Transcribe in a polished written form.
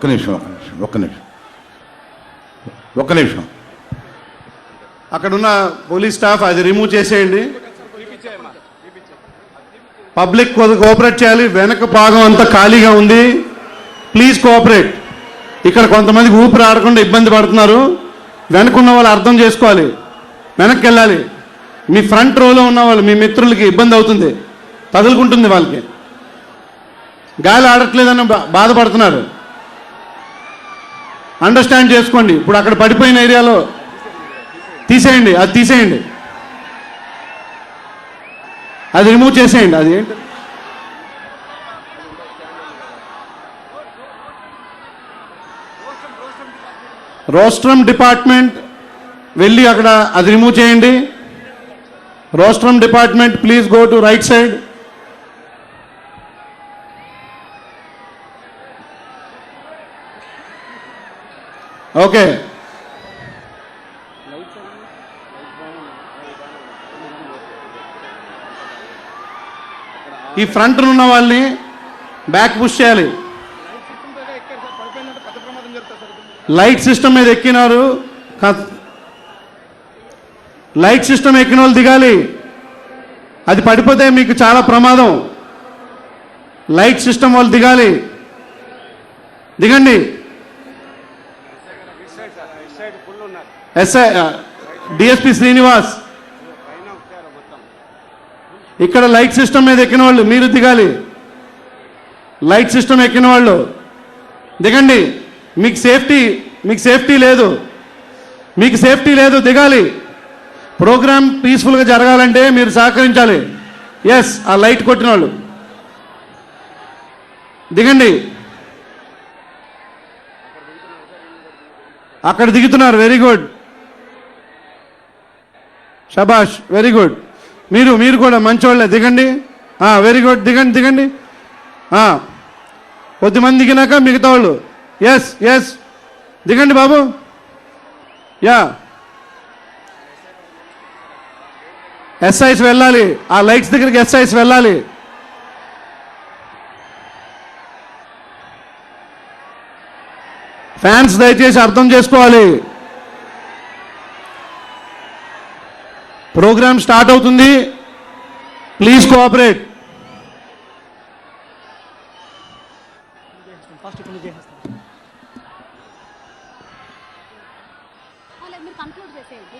ఒక్క నిమిషం ఒక్క నిమిషం అక్కడున్న పోలీస్ స్టాఫ్ అది రిమూవ్ చేసేయండి. పబ్లిక్ కోఆపరేట్ చేయాలి. వెనక భాగం అంతా ఖాళీగా ఉంది. Please cooperate. ఇక్కడ కొంతమందికి ఊపిరి ఆడకుండా ఇబ్బంది పడుతున్నారు. వెనకున్న వాళ్ళు అర్థం చేసుకోవాలి, వెనక్కి వెళ్ళాలి. మీ ఫ్రంట్ రోలో ఉన్న వాళ్ళు మీ మిత్రులకి ఇబ్బంది అవుతుంది, తగులుకుంటుంది, వాళ్ళకి గాలి ఆడట్లేదని బాధపడుతున్నారు. అండర్స్టాండ్ చేసుకోండి. ఇప్పుడు అక్కడ పడిపోయిన ఏరియాలో తీసేయండి, అది తీసేయండి, అది రిమూవ్ చేసేయండి. అది ఏంటి, రోస్ట్రమ్ డిపార్ట్మెంట్ వెళ్ళి అక్కడ అది రిమూవ్ చేయండి. Rostrum department please go to right side. Okay, ఈ ఫ్రంట్ ఉన్న వాళ్ళని బ్యాక్ పుష్ చేయాలి. లైట్ సిస్టమ్ మీద ఎక్కినారు, లైట్ సిస్టమ్ ఎక్కిన వాళ్ళు దిగాలి. అది పడిపోతే మీకు చాలా ప్రమాదం. లైట్ సిస్టమ్ వాళ్ళు దిగాలి, దిగండి. ఎస్ఐ డిఎస్పి శ్రీనివాస్, ఇక్కడ లైట్ సిస్టమ్ మీద ఎక్కిన వాళ్ళు మీరు దిగాలి. లైట్ సిస్టమ్ ఎక్కిన వాళ్ళు దిగండి. మీకు సేఫ్టీ లేదు, మీకు సేఫ్టీ లేదు, దిగాలి. ప్రోగ్రామ్ పీస్ఫుల్గా జరగాలంటే మీరు సహకరించాలి. ఎస్, ఆ లైట్ కొట్టిన వాళ్ళు దిగండి. అక్కడ దిగుతున్నారు, వెరీ గుడ్, షబాష్, వెరీ గుడ్. మీరు కూడా మంచోళ్ళే, దిగండి. వెరీ గుడ్, దిగండి. కొద్దిమంది దిగినాక మిగతా వాళ్ళు ఎస్ దిగండి బాబు. యా, ఎస్ఐస్ వెళ్ళాలి, ఆ లైట్స్ దగ్గరికి ఎస్ఐస్ వెళ్ళాలి. ఫ్యాన్స్ దయచేసి అర్థం చేసుకోవాలి. ప్రోగ్రామ్ స్టార్ట్ అవుతుంది, ప్లీజ్ కోఆపరేట్. మీరు కంక్లూడ్ చేసేయండి.